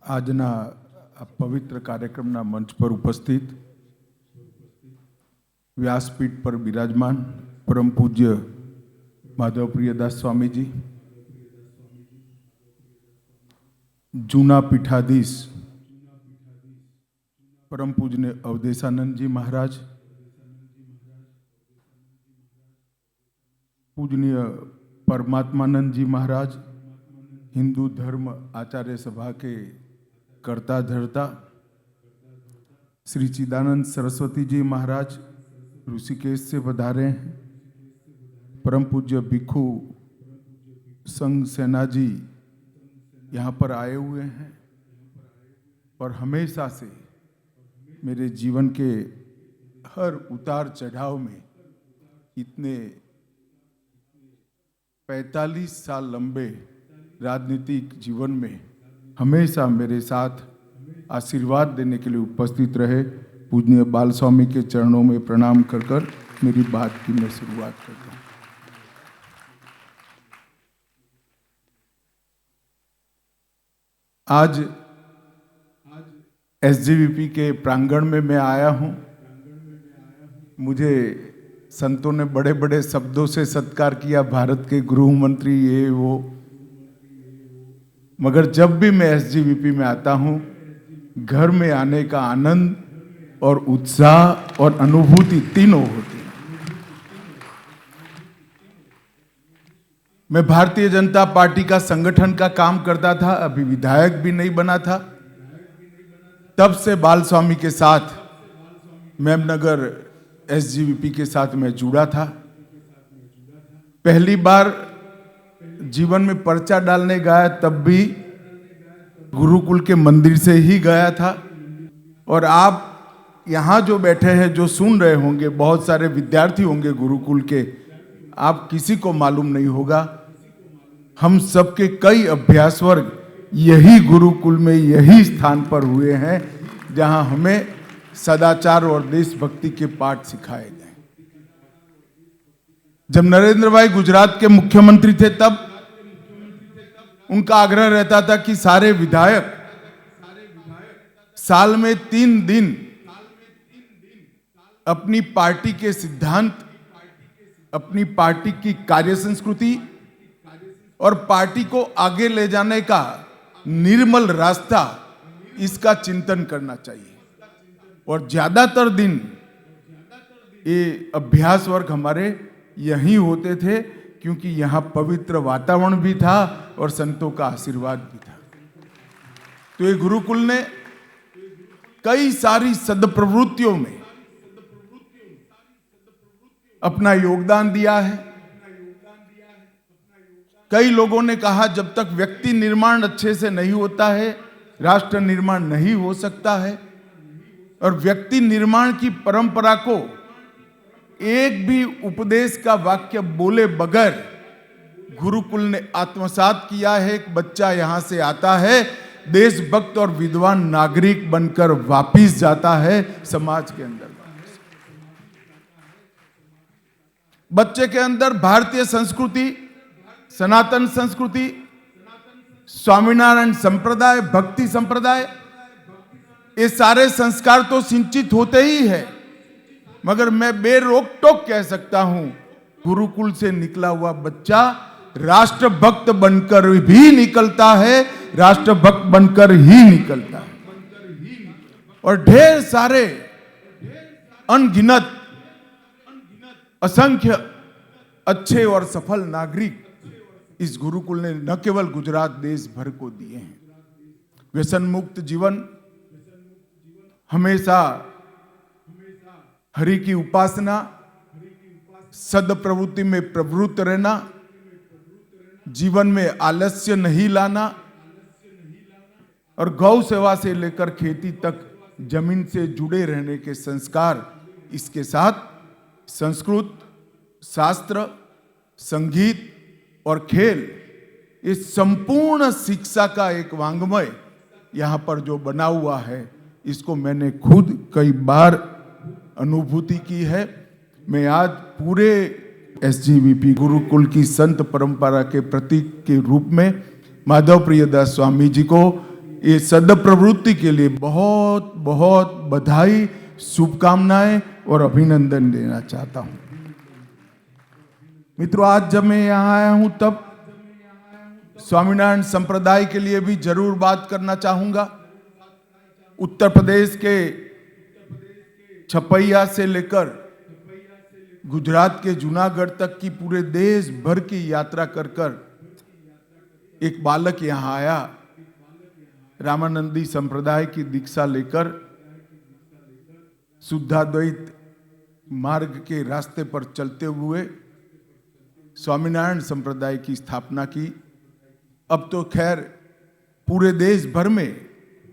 આજના આ પવિત્ર કાર્યક્રમના મંચ પર ઉપસ્થિત વ્યાસપીઠ પર બિરાજમાન પરમ પૂજ્ય માધવપ્રિયદાસ સ્વામીજી, જૂના પીઠાધીશ परम पूज्य अवधेशानंद जी महाराज, पूजनीय परमात्मानंद जी महाराज, हिंदू धर्म आचार्य सभा के कर्ता धर्ता, श्री चिदानंद सरस्वती जी महाराज ऋषिकेश से पधारे हैं, परम पूज्य भिक्षु संघ सेना जी यहाँ पर आए हुए हैं और हमेशा से मेरे जीवन के हर उतार चढ़ाव में इतने 45 साल लंबे राजनीतिक जीवन में हमेशा मेरे साथ आशीर्वाद देने के लिए उपस्थित रहे। पूजनीय बाल स्वामी के चरणों में प्रणाम कर कर मेरी बात की मैं शुरुआत करता हूँ। आज एसजीवीपी के प्रांगण में मैं आया हूं। मुझे संतों ने बड़े बड़े शब्दों से सत्कार किया, भारत के गृह मंत्री ये वो, मगर जब भी मैं एसजीवीपी में आता हूं, घर में आने का आनंद और उत्साह और अनुभूति तीनों होती है। मैं भारतीय जनता पार्टी का संगठन का काम करता था, अभी विधायक भी नहीं बना था। तब से बाल स्वामी के साथ मेमनगर एसजीवीपी के साथ मैं जुड़ा था। पहली बार जीवन में पर्चा डालने गया तब भी गुरुकुल के मंदिर से ही गया था। और आप यहाँ जो बैठे हैं, जो सुन रहे होंगे, बहुत सारे विद्यार्थी होंगे गुरुकुल के, आप किसी को मालूम नहीं होगा, हम सबके कई अभ्यास वर्ग यही गुरुकुल में यही स्थान पर हुए हैं जहां हमें सदाचार और देशभक्ति के पाठ सिखाए गए। जब नरेंद्र भाई गुजरात के मुख्यमंत्री थे तब उनका आग्रह रहता था कि सारे विधायक साल में 3 दिन अपनी पार्टी के सिद्धांत, अपनी पार्टी की कार्य संस्कृति और पार्टी को आगे ले जाने का निर्मल रास्ता, इसका चिंतन करना चाहिए। और ज्यादातर दिन ये अभ्यास वर्ग हमारे यहीं होते थे, क्योंकि यहाँ पवित्र वातावरण भी था और संतों का आशीर्वाद भी था। तो ये गुरुकुल ने कई सारी सदप्रवृत्तियों में अपना योगदान दिया है। कई लोगों ने कहा, जब तक व्यक्ति निर्माण अच्छे से नहीं होता है, राष्ट्र निर्माण नहीं हो सकता है। और व्यक्ति निर्माण की परंपरा को एक भी उपदेश का वाक्य बोले बगैर गुरुकुल ने आत्मसात किया है। एक बच्चा यहां से आता है, देशभक्त और विद्वान नागरिक बनकर वापिस जाता है समाज के अंदर। बच्चे के अंदर भारतीय संस्कृति, सनातन संस्कृति, स्वामीनारायण संप्रदाय, भक्ति संप्रदाय, ये सारे संस्कार तो सिंचित होते ही है, मगर मैं बेरोक टोक कह सकता हूं, गुरुकुल से निकला हुआ बच्चा राष्ट्रभक्त बनकर भी निकलता है, राष्ट्रभक्त बनकर ही निकलता है। और ढेर सारे अनगिनत असंख्य अच्छे और सफल नागरिक इस गुरुकुल ने न केवल गुजरात, देश भर को दिए हैं। व्यसन मुक्त जीवन, हमेशा हरि की उपासना, सदप्रवृत्ति में प्रवृत्त रहना, जीवन में आलस्य नहीं लाना और गौ सेवा से लेकर खेती तक जमीन से जुड़े रहने के संस्कार, इसके साथ संस्कृत, शास्त्र, संगीत और खेल, इस संपूर्ण शिक्षा का एक वांग्मय यहाँ पर जो बना हुआ है, इसको मैंने खुद कई बार अनुभूति की है। मैं आज पूरे एसजीवीपी गुरुकुल की संत परंपरा के प्रतीक के रूप में माधवप्रियदास स्वामी जी को ये सदप्रवृत्ति के लिए बहुत बहुत बधाई, शुभकामनाएं और अभिनंदन देना चाहता हूं। मित्रों, आज जब मैं यहां आया हूं तब स्वामीनारायण संप्रदाय के लिए भी जरूर बात करना चाहूंगा। उत्तर प्रदेश के छपैया से लेकर गुजरात के जूनागढ़ तक की पूरे देश भर की यात्रा कर कर एक बालक यहां आया, रामानंदी संप्रदाय की दीक्षा लेकर शुद्धाद्वैत मार्ग के रास्ते पर चलते हुए स्वामीनारायण संप्रदाय की स्थापना की। अब तो खैर पूरे देश भर में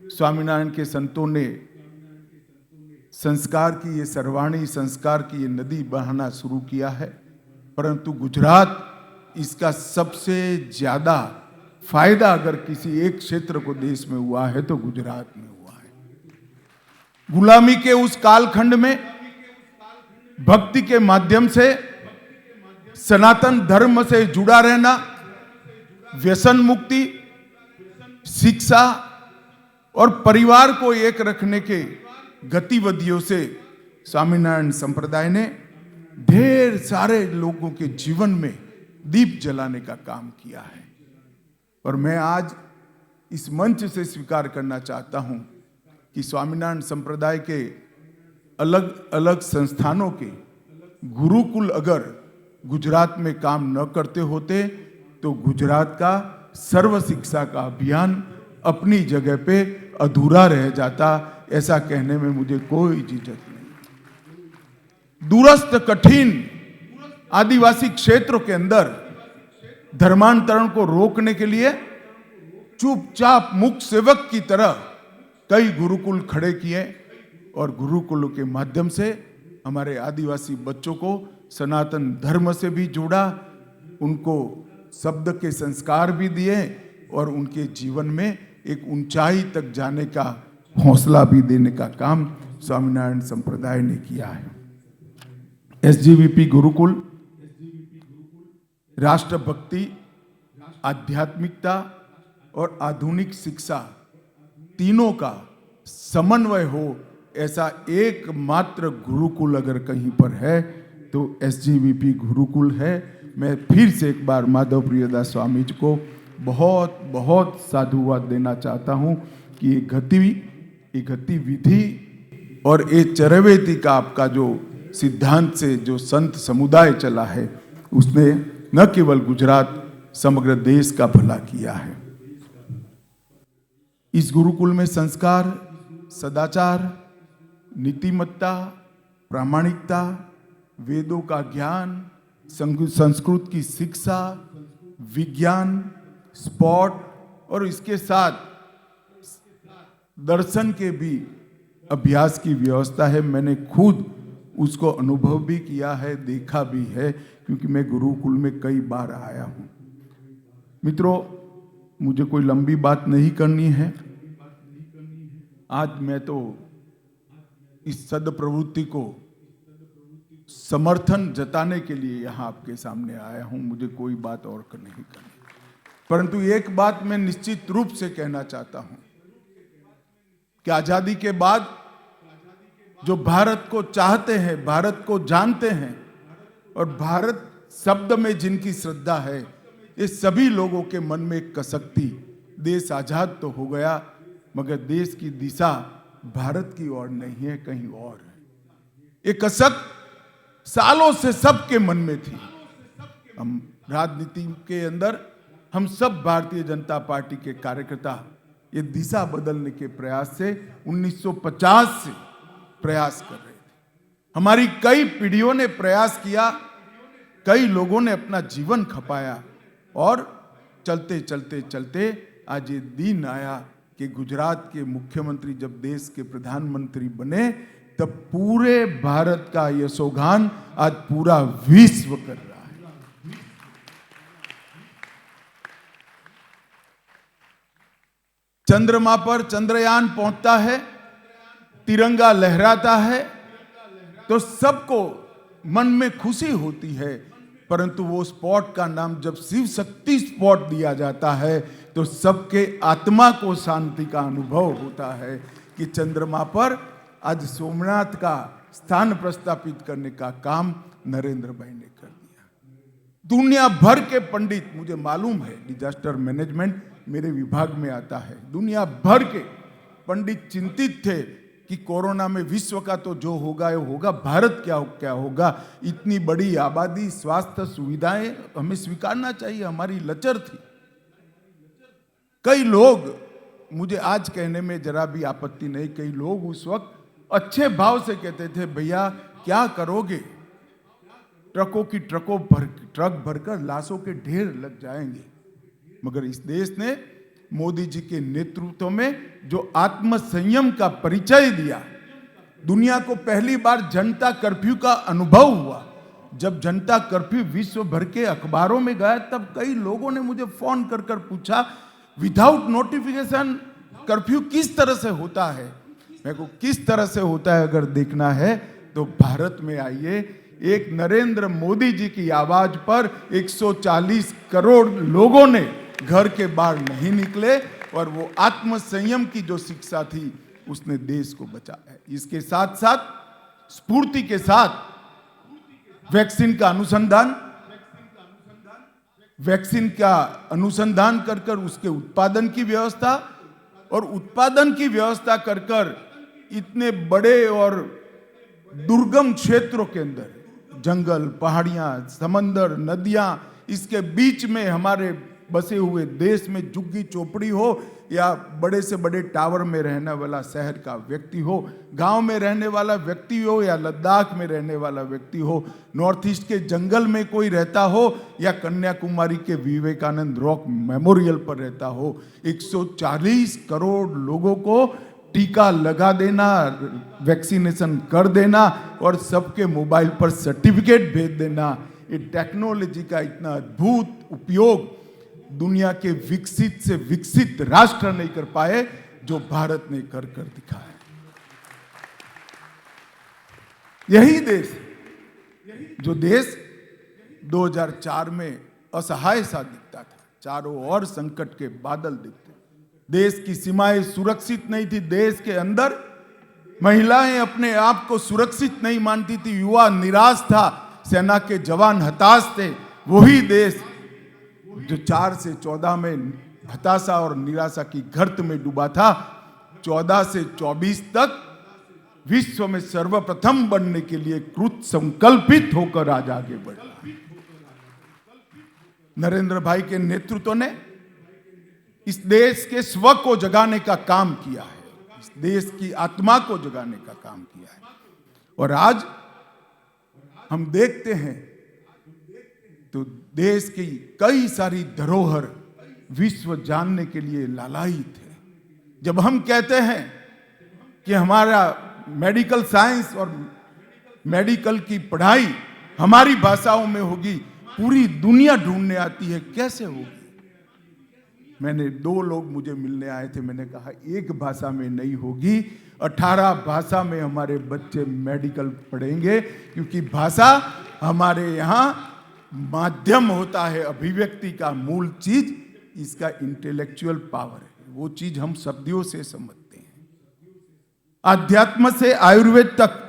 स्वामीनारायण के संतों ने संस्कार की ये सर्वाणी, संस्कार की ये नदी बहाना शुरू किया है, परंतु गुजरात इसका सबसे ज्यादा फायदा अगर किसी एक क्षेत्र को देश में हुआ है तो गुजरात में हुआ है। गुलामी के उस कालखंड में भक्ति के माध्यम से सनातन धर्म से जुड़ा रहना, व्यसन मुक्ति, शिक्षा और परिवार को एक रखने के गतिविधियों से स्वामीनारायण संप्रदाय ने ढेर सारे लोगों के जीवन में दीप जलाने का काम किया है। और मैं आज इस मंच से स्वीकार करना चाहता हूं कि स्वामीनारायण संप्रदाय के अलग अलग संस्थानों के गुरुकुल अगर गुजरात में काम न करते होते तो गुजरात का सर्व शिक्षा का अभियान अपनी जगह पे अधूरा रह जाता। ऐसा कहने में मुझे कोई झिझक नहीं। दूरस्थ कठिन आदिवासी क्षेत्रों के अंदर धर्मांतरण को रोकने के लिए चुपचाप मुख सेवक की तरह कई गुरुकुल खड़े किए और गुरुकुलों के माध्यम से हमारे आदिवासी बच्चों को सनातन धर्म से भी जोड़ा, उनको शब्द के संस्कार भी दिए और उनके जीवन में एक ऊंचाई तक जाने का हौसला भी देने का काम स्वामीनारायण संप्रदाय ने किया है। एसजीवीपी गुरुकुल राष्ट्रभक्ति, आध्यात्मिकता और आधुनिक शिक्षा तीनों का समन्वय हो ऐसा एकमात्र गुरुकुल अगर कहीं पर है तो एसजीवीपी गुरुकुल है। मैं फिर से एक बार माधव प्रियदास स्वामी जी को बहुत बहुत साधुवाद देना चाहता हूं कि ये गतिविधि और ये चरवेती का आपका जो सिद्धांत से जो संत समुदाय चला है उसने न केवल गुजरात समग्र देश का भला किया है। इस गुरुकुल में संस्कार, सदाचार, नीतिमत्ता, प्रामाणिकता, वेदों का ज्ञान, संस्कृत की शिक्षा, विज्ञान, स्पोर्ट और इसके साथ दर्शन के भी अभ्यास की व्यवस्था है। मैंने खुद उसको अनुभव भी किया है, देखा भी है, क्योंकि मैं गुरुकुल में कई बार आया हूं। मित्रों, मुझे कोई लंबी बात नहीं करनी है। आज मैं तो इस सदप्रवृत्ति को समर्थन जताने के लिए यहां आपके सामने आया हूं। मुझे कोई बात और नहीं करनी, परंतु एक बात मैं निश्चित रूप से कहना चाहता हूं कि आजादी के बाद जो भारत को चाहते हैं, भारत को जानते हैं और भारत शब्द में जिनकी श्रद्धा है, ये सभी लोगों के मन में एक कसकती, देश आजाद तो हो गया मगर देश की दिशा भारत की ओर नहीं है, कहीं और है। एक कसक सालों से सबके मन में थी। हम राजनीति के अंदर हम सब भारतीय जनता पार्टी के कार्यकर्ता ये दिशा बदलने के प्रयास से 1950 से प्रयास कर रहे थे। हमारी कई पीढ़ियों ने प्रयास किया, कई लोगों ने अपना जीवन खपाया और चलते चलते चलते आज ये दिन आया कि गुजरात के मुख्यमंत्री जब देश के प्रधानमंत्री बने तब पूरे भारत का यशोगान आज पूरा विश्व कर रहा है। चंद्रमा पर चंद्रयान पहुंचता है, तिरंगा लहराता है तो सबको मन में खुशी होती है, परंतु वो स्पॉट का नाम जब शिव शक्ति स्पॉट दिया जाता है तो सबके आत्मा को शांति का अनुभव होता है कि चंद्रमा पर आज सोमनाथ का स्थान प्रस्थापित करने का काम नरेंद्र भाई ने कर दिया। दुनिया भर के पंडित, मुझे मालूम है डिजास्टर मैनेजमेंट मेरे विभाग में आता है, दुनिया भर के पंडित चिंतित थे कि कोरोना में विश्व का तो जो होगा वो होगा, भारत क्या होगा। इतनी बड़ी आबादी, स्वास्थ्य सुविधाएं हमें स्वीकारना चाहिए, हमारी लचर थी। कई लोग, मुझे आज कहने में जरा भी आपत्ति नहीं, कई लोग उस वक्त अच्छे भाव से कहते थे भैया क्या करोगे, ट्रकों की ट्रक भरकर लाशों के ढेर लग जाएंगे। मगर इस देश ने मोदी जी के नेतृत्व में जो आत्म संयम का परिचय दिया, दुनिया को पहली बार जनता कर्फ्यू का अनुभव हुआ। जब जनता कर्फ्यू विश्व भर के अखबारों में गया तब कई लोगों ने मुझे फोन कर पूछा विदाउट नोटिफिकेशन कर्फ्यू किस तरह से होता है। मेरे को किस तरह से होता है अगर देखना है तो भारत में आइए, एक नरेंद्र मोदी जी की आवाज पर 140 करोड़ लोगों ने घर के बाहर नहीं निकले और वो आत्म संयम की जो शिक्षा थी उसने देश को बचाया है। इसके साथ साथ स्फूर्ति के साथ वैक्सीन का अनुसंधान कर उसके उत्पादन की व्यवस्था, और उत्पादन की व्यवस्था कर इतने बड़े और दुर्गम क्षेत्रों के अंदर, जंगल, पहाड़ियां, समंदर, नदियां, इसके बीच में हमारे बसे हुए देश में झुग्गी चौपड़ी हो या बड़े से बड़े टावर में रहने वाला शहर का व्यक्ति हो, गांव में रहने वाला व्यक्ति हो या लद्दाख में रहने वाला व्यक्ति हो, नॉर्थ ईस्ट के जंगल में कोई रहता हो या कन्याकुमारी के विवेकानंद रॉक मेमोरियल पर रहता हो, 140 करोड़ लोगों को टीका लगा देना, वैक्सीनेशन कर देना और सबके मोबाइल पर सर्टिफिकेट भेज देना, ये टेक्नोलॉजी का इतना अद्भुत उपयोग दुनिया के विकसित से विकसित राष्ट्र नहीं कर पाए जो भारत ने कर दिखाया। यही देश, जो देश 2004 में असहाय सा दिखता था, चारों ओर संकट के बादल दिखते, देश की सीमाएं सुरक्षित नहीं थी, देश के अंदर महिलाएं अपने आप को सुरक्षित नहीं मानती थी, युवा निराश था, सेना के जवान हताश थे, वही देश जो 4 से 14 में हताशा और निराशा की गर्त में डूबा था, 14 से 24 तक विश्व में सर्वप्रथम बनने के लिए कृत संकल्पित होकर आज आगे बढ़ा। नरेंद्र भाई के नेतृत्व ने इस देश के स्व को जगाने का काम किया है, इस देश की आत्मा को जगाने का काम किया है। और आज हम देखते हैं तो देश की कई सारी धरोहर विश्व जानने के लिए लालायित है। जब हम कहते हैं कि हमारा मेडिकल साइंस और मेडिकल की पढ़ाई हमारी भाषाओं में होगी, पूरी दुनिया ढूंढने आती है, कैसे होगी। मैंने 2 लोग मुझे मिलने आए थे, मैंने कहा एक भाषा में नहीं होगी, 18 भाषा में हमारे बच्चे मेडिकल पढ़ेंगे, क्योंकि भाषा हमारे यहाँ माध्यम होता है अभिव्यक्ति का, मूल चीज इसका इंटेलेक्चुअल पावर है, वो चीज हम शब्दों से समझते हैं। अध्यात्म से आयुर्वेद तक,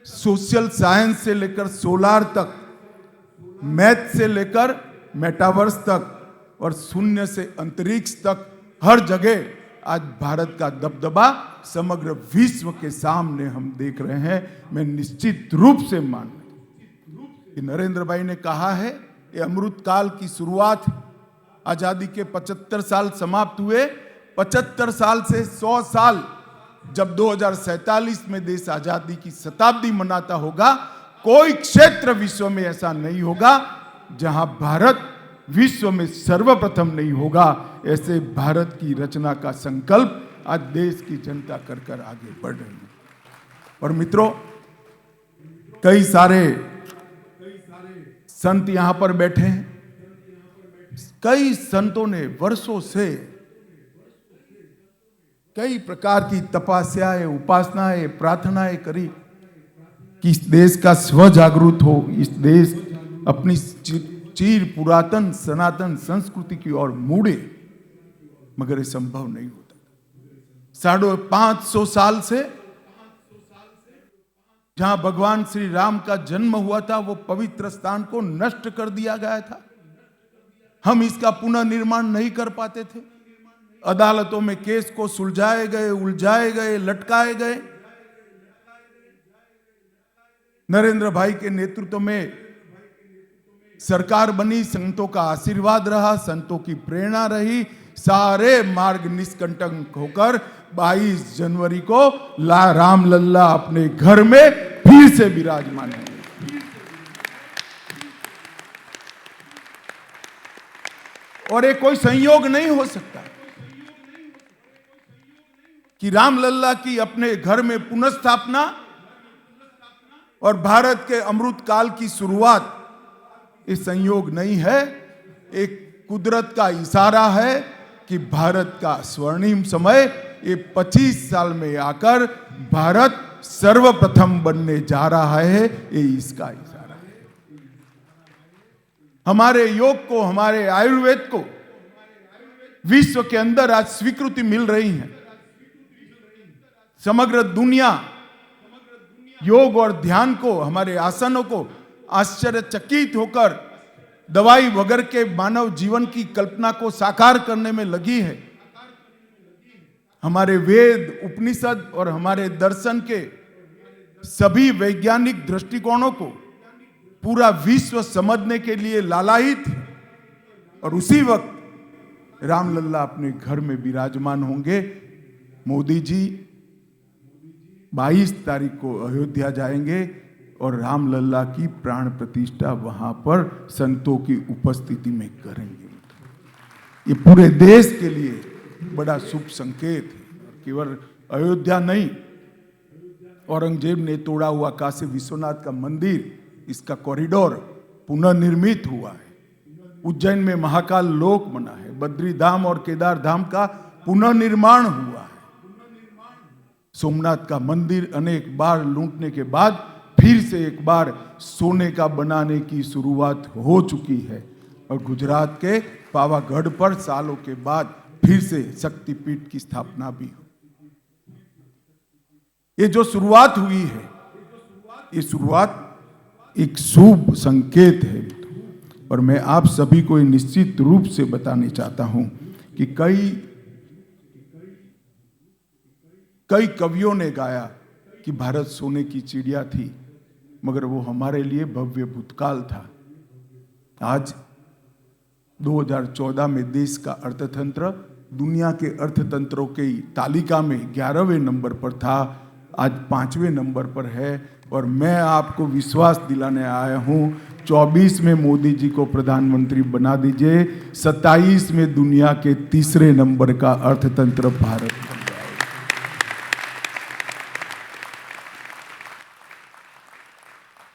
सोशल साइंस से लेकर सोलार तक, मैथ से लेकर मेटावर्स तक और शून्य से अंतरिक्ष तक, हर जगह आज भारत का दबदबा समग्र विश्व के सामने हम देख रहे हैं। मैं निश्चित रूप से मानता कि नरेंद्र भाई ने कहा है ये अमृत काल की शुरुआत, आजादी के 75 साल समाप्त हुए, 75 साल से 100 साल, जब 2047 में देश आजादी की शताब्दी मनाता होगा, कोई क्षेत्र विश्व में ऐसा नहीं होगा जहां भारत विश्व में सर्वप्रथम नहीं होगा। ऐसे भारत की रचना का संकल्प आज देश की जनता कर आगे बढ़ रही है। और मित्रों, कई सारे संत यहां पर बैठे हैं, कई संतों ने वर्षों से कई प्रकार की तपस्याएं, उपासनाएं, प्रार्थनाएं करी कि इस देश का स्व जागरूक हो, इस देश अपनी चीर पुरातन सनातन संस्कृति की ओर मुड़े। मगर ये संभव नहीं होता। 550 साल से जहां भगवान श्री राम का जन्म हुआ था, वो पवित्र स्थान को नष्ट कर दिया गया था। हम इसका पुनर्निर्माण नहीं कर पाते थे। अदालतों में केस को सुलझाए गए, उलझाए गए, लटकाए गए। नरेंद्र भाई के नेतृत्व में सरकार बनी, संतों का आशीर्वाद रहा, संतों की प्रेरणा रही, सारे मार्ग निष्कंटक होकर 22 जनवरी को राम लल्ला अपने घर में फिर से विराजमान है। और ये कोई संयोग नहीं हो सकता कि राम लल्ला की अपने घर में पुनर्स्थापना और भारत के अमृत काल की शुरुआत, ये संयोग नहीं है, एक कुदरत का इशारा है कि भारत का स्वर्णिम समय ये 25 साल में आकर भारत सर्वप्रथम बनने जा रहा है। ये इसका इशारा है। हमारे योग को, हमारे आयुर्वेद को विश्व के अंदर आज स्वीकृति मिल रही है। समग्र दुनिया योग और ध्यान को, हमारे आसनों को आश्चर्यचकित होकर दवाई वगैरह के मानव जीवन की कल्पना को साकार करने में लगी है। हमारे वेद, उपनिषद और हमारे दर्शन के सभी वैज्ञानिक दृष्टिकोणों को पूरा विश्व समझने के लिए लालायित है। और उसी वक्त राम लल्ला अपने घर में विराजमान होंगे। मोदी जी 22 तारीख को अयोध्या जाएंगे और राम लल्ला की प्राण प्रतिष्ठा वहां पर संतों की उपस्थिति में करेंगे। ये पूरे देश के लिए बड़ा शुभ संकेत है। केवल अयोध्या नहीं, औरंगजेब ने तोड़ा हुआ काशी विश्वनाथ का मंदिर, इसका कॉरिडोर पुनर्निर्मित हुआ है। उज्जैन में महाकाल लोक बना है। बद्री धाम और केदार धाम का पुनर्निर्माण हुआ है। सोमनाथ का मंदिर अनेक बार लूटने के बाद फिर से एक बार सोने का बनाने की शुरुआत हो चुकी है। और गुजरात के पावागढ़ पर सालों के बाद फिर से शक्तिपीठ की स्थापना भी हुई। ये जो शुरुआत हुई है, ये शुरुआत एक शुभ संकेत है। और मैं आप सभी को निश्चित रूप से बताने चाहता हूं कि कई कवियों ने गाया कि भारत सोने की चिड़िया थी, मगर वो हमारे लिए भव्य भूतकाल था। आज 2014 में देश का अर्थतंत्र दुनिया के अर्थतंत्रों की तालिका में 11वें नंबर पर था, आज 5वें नंबर पर है। और मैं आपको विश्वास दिलाने आया हूं, 24 में मोदी जी को प्रधानमंत्री बना दीजिए, 27 में दुनिया के 3रे नंबर का अर्थतंत्र भारत बन जाएगा।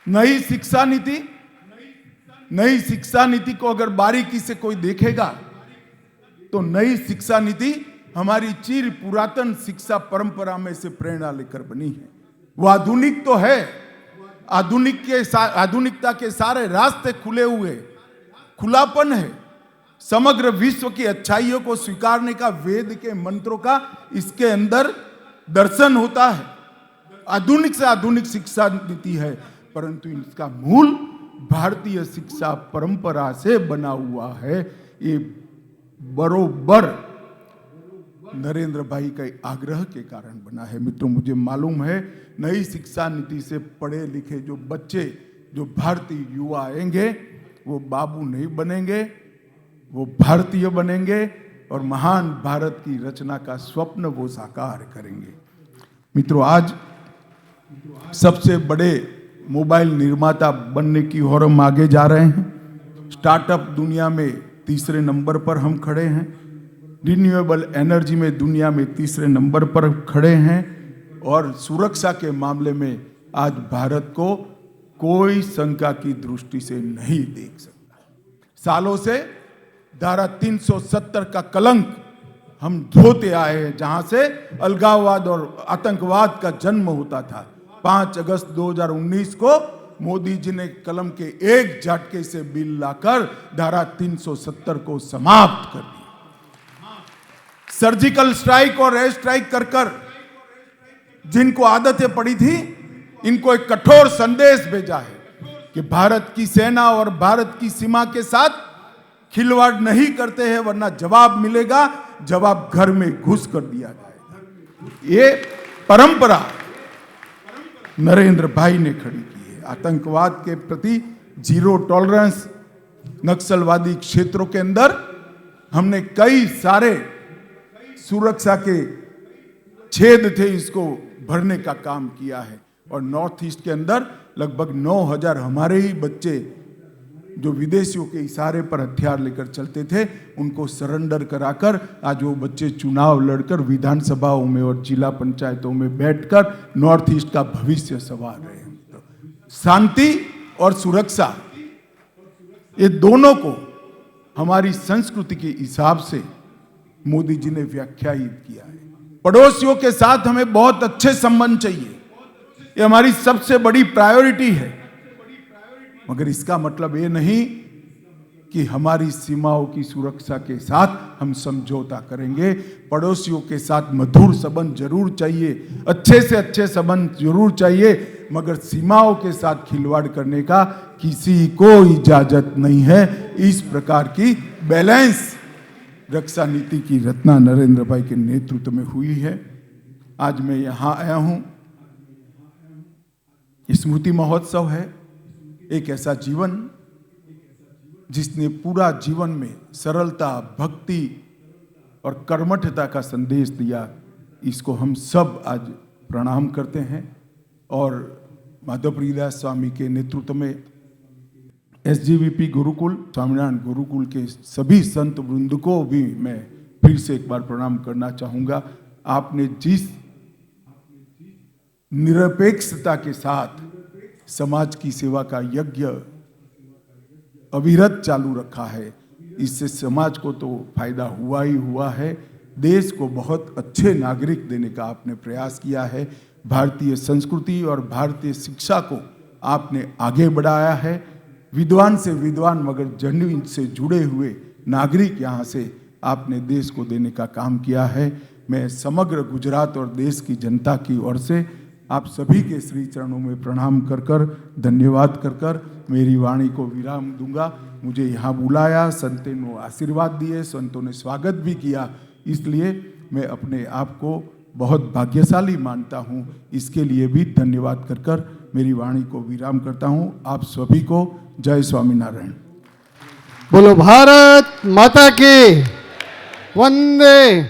नई शिक्षा नीति को अगर बारीकी से कोई देखेगा तो नई शिक्षा नीति हमारी चिर पुरातन शिक्षा परंपरा में से प्रेरणा लेकर बनी है। वो आधुनिक तो है, आधुनिकता के सारे रास्ते खुले हुए, खुलापन है। समग्र विश्व की अच्छाइयों को स्वीकारने का, वेद के मंत्रों का इसके अंदर दर्शन होता है। आधुनिक से आधुनिक शिक्षा नीति है, परंतु इसका मूल भारतीय शिक्षा परंपरा से बना हुआ है। ये बरोबर नरेंद्र भाई के आग्रह के कारण बना है। मित्रों, मुझे मालूम है नई शिक्षा नीति से पढ़े लिखे जो बच्चे, जो भारतीय युवा आएंगे, वो बाबू नहीं बनेंगे, वो भारतीय बनेंगे और महान भारत की रचना का स्वप्न वो साकार करेंगे। मित्रों, आज सबसे बड़े मोबाइल निर्माता बनने की ओर हम आगे जा रहे हैं। स्टार्टअप दुनिया में 3रे नंबर पर हम खड़े हैं। रिन्यूएबल एनर्जी में दुनिया में 3रे नंबर पर खड़े हैं। और सुरक्षा के मामले में आज भारत को कोई शंका की दृष्टि से नहीं देख सकता। सालों से धारा 370 का कलंक हम धोते आए हैं, जहां से अलगाववाद और आतंकवाद का जन्म होता था। 5 अगस्त 2019 को मोदी जी ने कलम के एक झटके से बिल लाकर धारा 370 को समाप्त कर दिया। सर्जिकल स्ट्राइक और एयर स्ट्राइक कर कर जिनको आदतें पड़ी थी, इनको एक कठोर संदेश भेजा है कि भारत की सेना और भारत की सीमा के साथ खिलवाड़ नहीं करते हैं, वरना जवाब मिलेगा, जवाब घर में घुस कर दिया जाएगा। ये परंपरा नरेंद्र भाई ने खड़ी की है। आतंकवाद के प्रति जीरो टॉलरेंस, नक्सलवादी क्षेत्रों के अंदर हमने कई सारे सुरक्षा के छेद थे, इसको भरने का काम किया है। और नॉर्थ ईस्ट के अंदर लगभग 9,000 हमारे ही बच्चे जो विदेशियों के इशारे पर हथियार लेकर चलते थे, उनको सरेंडर कराकर आज वो बच्चे चुनाव लड़कर विधानसभाओं में और जिला पंचायतों में बैठकर नॉर्थ ईस्ट का भविष्य संवार रहे हैं। शांति और सुरक्षा, ये दोनों को हमारी संस्कृति के हिसाब से मोदी जी ने व्याख्यायित किया है। पड़ोसियों के साथ हमें बहुत अच्छे संबंध चाहिए, ये हमारी सबसे बड़ी प्रायोरिटी है। मगर इसका मतलब ये नहीं कि हमारी सीमाओं की सुरक्षा के साथ हम समझौता करेंगे। पड़ोसियों के साथ मधुर संबंध जरूर चाहिए, अच्छे से अच्छे संबंध जरूर चाहिए, मगर सीमाओं के साथ खिलवाड़ करने का किसी को इजाजत नहीं है। इस प्रकार की बैलेंस रक्षा नीति की रचना नरेंद्र भाई के नेतृत्व में हुई है। आज मैं यहाँ आया हूँ, स्मृति महोत्सव है, एक ऐसा जीवन जिसने पूरा जीवन में सरलता, भक्ति और कर्मठता का संदेश दिया। इसको हम सब आज प्रणाम करते हैं। और माधवप्रिय दास स्वामी के नेतृत्व में SGVP गुरुकुल, स्वामीनारायण गुरुकुल के सभी संत वृंद को भी मैं फिर से एक बार प्रणाम करना चाहूँगा। आपने जिस निरपेक्षता के साथ समाज की सेवा का यज्ञ अविरत चालू रखा है, इससे समाज को तो फायदा हुआ ही हुआ है, देश को बहुत अच्छे नागरिक देने का आपने प्रयास किया है। भारतीय संस्कृति और भारतीय शिक्षा को आपने आगे बढ़ाया है। विद्वान से विद्वान मगर जन्म से जुड़े हुए नागरिक यहाँ से आपने देश को देने का काम किया है। मैं समग्र गुजरात और देश की जनता की ओर से आप सभी के श्री चरणों में प्रणाम कर कर, धन्यवाद कर कर मेरी वाणी को विराम दूंगा। मुझे यहाँ बुलाया, संतों ने आशीर्वाद दिए, संतों ने स्वागत भी किया, इसलिए मैं अपने आप को बहुत भाग्यशाली मानता हूँ। इसके लिए भी धन्यवाद कर कर मेरी वाणी को विराम करता हूँ। आप सभी को जय स्वामीनारायण। बोलो भारत माता की, वंदे